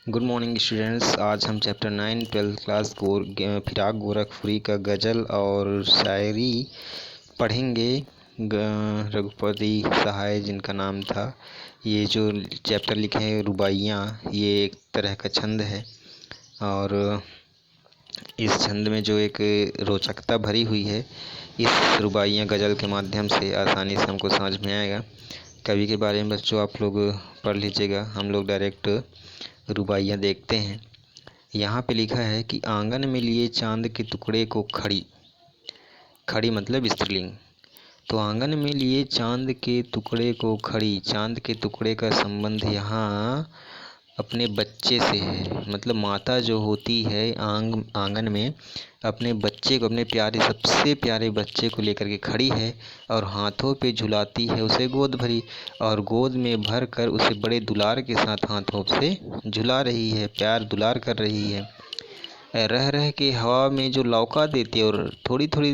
Good morning students. आज हम chapter 9 twelfth class Firaq Gorakhpuri का गज़ल और शायरी पढ़ेंगे। रघुपति सहाय जिनका नाम था, ये जो चैप्टर लिखे हैं रुबाइयाँ, ये एक तरह का छंद है और इस छंद में जो एक रोचकता भरी हुई है, इस रुबाइयाँ गज़ल के माध्यम से आसानी से हमको समझ में आएगा। कवि के बारे में बच्चों आप लोग पढ़ लीजिएगा। हम लोग डायरेक्ट रुबाइयाँ देखते हैं। यहाँ पे लिखा है कि आंगन में लिए चांद के टुकड़े को खड़ी, खड़ी मतलब स्त्रीलिंग। तो आंगन में लिए चांद के टुकड़े को खड़ी, चांद के टुकड़े का संबंध यहाँ अपने बच्चे से है। मतलब माता जो होती है आंगन में अपने बच्चे को, अपने प्यारे सबसे प्यारे बच्चे को लेकर के खड़ी है और हाथों पे झुलाती है उसे गोद भरी, और गोद में भर कर उसे बड़े दुलार के साथ हाथों से झुला रही है, प्यार दुलार कर रही है। रह रह के हवा में जो लौका देती है और थोड़ी थोड़ी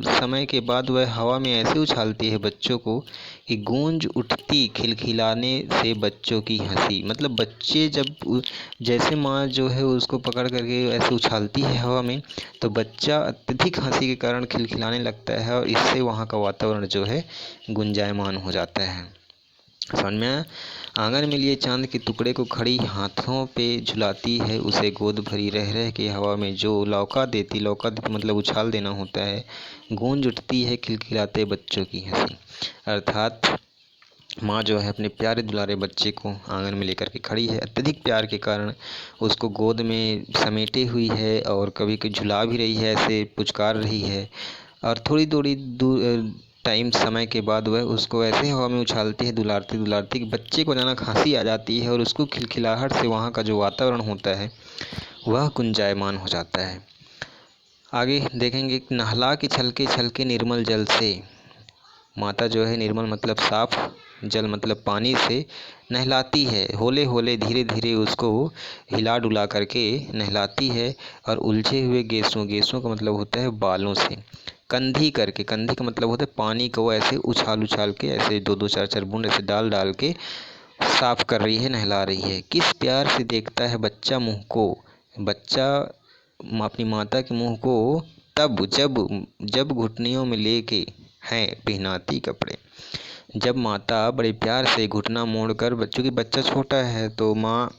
समय के बाद वह हवा में ऐसे उछालती है बच्चों को कि गूंज उठती खिलखिलाने से बच्चों की हंसी। मतलब बच्चे जब जैसे माँ जो है उसको पकड़ करके ऐसे उछालती है हवा में, तो बच्चा अत्यधिक हंसी के कारण खिलखिलाने लगता है और इससे वहाँ का वातावरण जो है गुंजायमान हो जाता है। समझ में आया? आंगन में लिए चांद के टुकड़े को खड़ी, हाथों पे झुलाती है उसे गोद भरी, रह रह के हवा में जो लौका देती मतलब उछाल देना होता है, गूंज उठती है खिलखिलाते बच्चों की हंसी। अर्थात माँ जो है अपने प्यारे दुलारे बच्चे को आंगन में लेकर के खड़ी है, अत्यधिक प्यार के कारण उसको गोद में समेटे हुई है और कभी कभी झुला भी रही है, ऐसे पुचकार रही है। और थोड़ी थोड़ी टाइम समय के बाद वह उसको ऐसे हवा में उछालती है दुलारती दुलारती कि बच्चे को अचानक हंसी आ जाती है और उसको खिलखिलाहट से वहाँ का जो वातावरण होता है वह गुंजायमान हो जाता है। आगे देखेंगे, नहला के छलके छलके निर्मल जल से। माता जो है निर्मल मतलब साफ, जल मतलब पानी से नहलाती है, होले होले धीरे धीरे उसको हिला डुला करके नहलाती है और उलझे हुए गेसों, गेसों का मतलब होता है बालों से, कंधी करके, कंधी का मतलब होता है पानी को ऐसे उछाल उछाल के ऐसे दो दो चार चार बूंद ऐसे डाल डाल के साफ कर रही है, नहला रही है। किस प्यार से देखता है बच्चा मुँह को, बच्चा अपनी माता के मुँह को तब जब जब घुटनियों में लेके हैं पहनाती कपड़े। जब माता बड़े प्यार से घुटना मोड़कर, बच्चों की बच्चा छोटा है तो माँ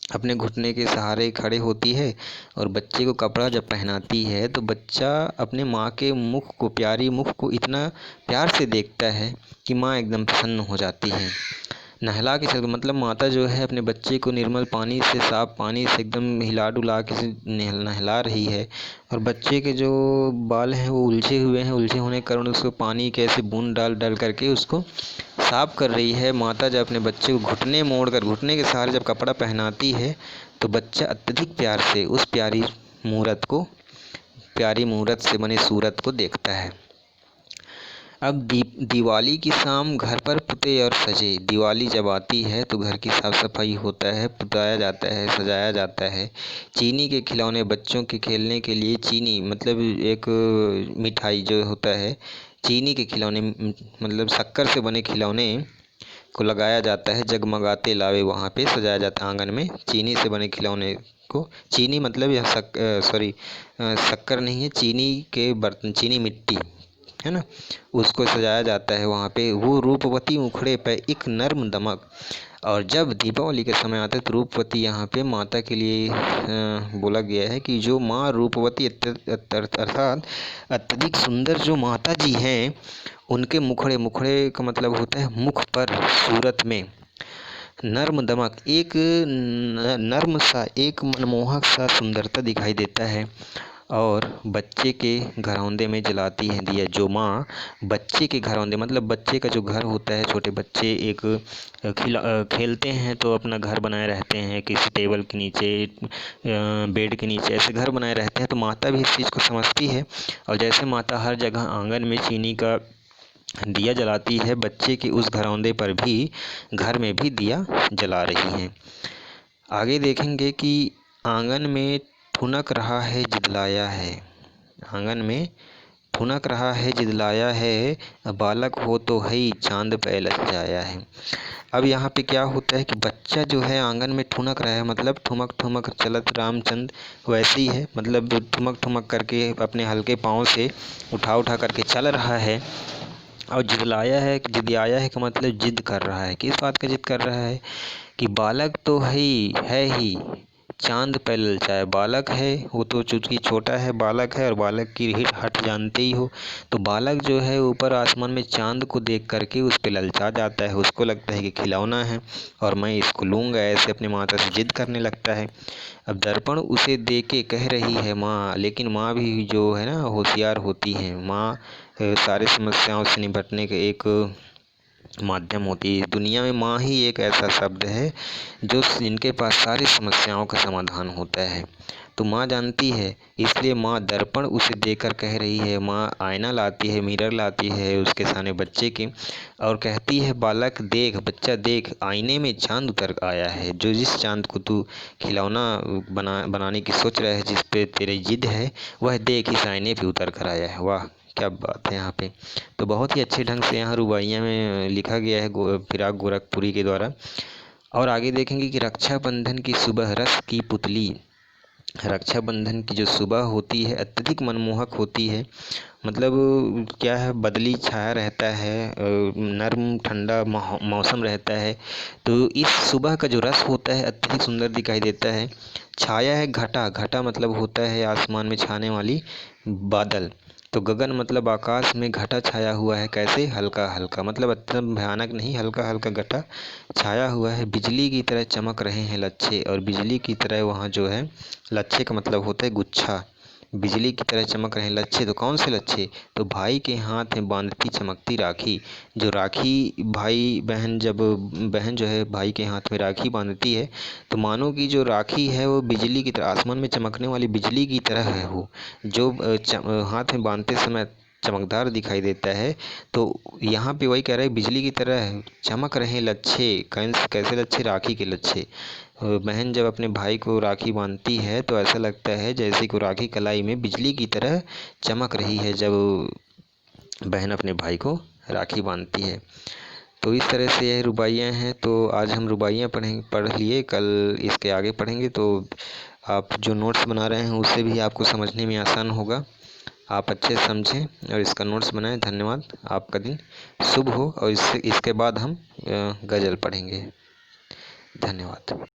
अपने घुटने के सहारे खड़े होती है और बच्चे को कपड़ा जब पहनाती है तो बच्चा अपने माँ के मुख को, प्यारी मुख को इतना प्यार से देखता है कि माँ एकदम प्रसन्न हो जाती है। नहला के छलके मतलब माता जो है अपने बच्चे को निर्मल पानी से, साफ पानी से एकदम हिला डुला के नहला रही है और बच्चे के जो बाल हैं वो उलझे हुए हैं, उलझे होने के कारण उसको पानी के ऐसे बूंद डाल डाल करके उसको साफ कर रही है। माता जब अपने बच्चे को घुटने मोड़कर, घुटने के सहारे जब कपड़ा पहनाती है तो बच्चा अत्यधिक प्यार से उस प्यारी मूरत को, प्यारी मूरत से बने सूरत को देखता है। अब दिवाली की शाम घर पर पुते और सजे। दिवाली जब आती है तो घर की साफ़ सफाई होता है, पुताया जाता है, सजाया जाता है। चीनी के खिलौने, बच्चों के खेलने के लिए चीनी मतलब एक मिठाई जो होता है, चीनी के खिलौने मतलब शक्कर से बने खिलौने को लगाया जाता है, जगमगाते लावे वहाँ पे सजाया जाता है आंगन में। चीनी से बने खिलौने को, चीनी मतलब यह शक्कर नहीं है, चीनी के बर्तन, चीनी मिट्टी है ना, उसको सजाया जाता है वहाँ पे। वो रूपवती मुखड़े पे एक नर्म दमक। और जब दीपावली के समय आता है तो रूपवती यहाँ पे माता के लिए बोला गया है कि जो माँ रूपवती अर्थात अत्यधिक सुंदर जो माता जी हैं, उनके मुखड़े, मुखड़े का मतलब होता है मुख पर, सूरत में नर्म दमक, एक नर्म सा, एक मनमोहक सा सुंदरता दिखाई देता है। और बच्चे के घरौंदे में जलाती है दिया। जो माँ बच्चे के घरौंदे मतलब बच्चे का जो घर होता है, छोटे बच्चे एक खेलते हैं तो अपना घर बनाए रहते हैं, किसी टेबल के नीचे, बेड के नीचे, ऐसे घर बनाए रहते हैं। तो माता भी इस चीज़ को समझती है और जैसे माता हर जगह आंगन में चीनी का दिया जलाती है, बच्चे के उस घरौंदे पर भी, घर में भी दिया जला रही हैं। आगे देखेंगे कि आंगन में ठुनक रहा है जितलाया है। आंगन में ठुनक रहा है जिदलाया है, बालक हो तो हई चाँद पे लजाया है। अब यहाँ पे क्या होता है कि बच्चा जो है आंगन में ठुनक रहा है, मतलब ठुमक ठुमक चलत रामचंद्र, वैसे ही है, मतलब ठुमक ठुमक करके अपने हल्के पाँव से उठा उठा करके चल रहा है। और जिदलाया है, जिदियाया है का मतलब जिद कर रहा है। किस बात का जिद कर रहा है कि बालक तो है ही चाँद पे ललचाए। बालक है वो तो चूंकि छोटा है, बालक है, और बालक की हट जानते ही हो, तो बालक जो है ऊपर आसमान में चाँद को देख करके उस पे ललचा जाता है। उसको लगता है कि खिलौना है और मैं इसको लूँगा, ऐसे अपनी माता से जिद करने लगता है। अब दर्पण उसे देख के कह रही है माँ, लेकिन माँ भी जो है ना होशियार होती है। माँ सारी समस्याओं से निपटने के एक माध्यम होती है। दुनिया में माँ ही एक ऐसा शब्द है जो जिनके पास सारी समस्याओं का समाधान होता है। तो माँ जानती है, इसलिए माँ दर्पण उसे देकर कह रही है। माँ आईना लाती है, मिरर लाती है उसके सामने बच्चे के, और कहती है बालक देख, बच्चा देख, आईने में चाँद उतर आया है। जो जिस चाँद को तू खिलौना बनाने की सोच रहा है, जिस पे तेरी जिद है, वह देख इस आईने पे उतर कर आया है। वाह क्या बात है यहाँ पे। तो बहुत ही अच्छे ढंग से यहाँ रुबाइयाँ में लिखा गया है फिराक गोरखपुरी के द्वारा। और आगे देखेंगे कि रक्षाबंधन की सुबह रस की पुतली। रक्षाबंधन की जो सुबह होती है अत्यधिक मनमोहक होती है। मतलब क्या है, बदली छाया रहता है, नर्म ठंडा मौसम रहता है। तो इस सुबह का जो रस होता है अत्यधिक सुंदर दिखाई देता है। छाया है घटा, घटा मतलब होता है आसमान में छाने वाली बादल। तो गगन मतलब आकाश में घटा छाया हुआ है, कैसे, हल्का हल्का, मतलब अत्यंत भयानक नहीं, हल्का हल्का घटा छाया हुआ है। बिजली की तरह चमक रहे हैं लच्छे, और बिजली की तरह वहाँ जो है, लच्छे का मतलब होता है गुच्छा। बिजली की तरह चमक रहे हैं लच्छे, तो कौन से लच्छे, तो भाई के हाथ में बांधती चमकती राखी। जो राखी भाई बहन, जब बहन जो है भाई के हाथ में राखी बांधती है, तो मानो कि जो राखी है वो बिजली की तरह, आसमान में चमकने वाली बिजली की तरह है। वो जो हाथ में बांधते समय चमकदार दिखाई देता है। तो यहाँ पे वही कह रहा है, बिजली की तरह चमक रहे लच्छे। कैसे लच्छे, राखी के लच्छे। बहन जब अपने भाई को राखी बांधती है तो ऐसा लगता है जैसे कि राखी कलाई में बिजली की तरह चमक रही है, जब बहन अपने भाई को राखी बांधती है। तो इस तरह से यह रुबाइयाँ हैं। तो आज हम रुबाइयाँ पढ़ लिए, कल इसके आगे पढ़ेंगे। तो आप जो नोट्स बना रहे हैं उससे भी आपको समझने में आसान होगा। आप अच्छे से समझें और इसका नोट्स बनाएं। धन्यवाद। आपका दिन शुभ हो। और इसके बाद हम गज़ल पढ़ेंगे। धन्यवाद।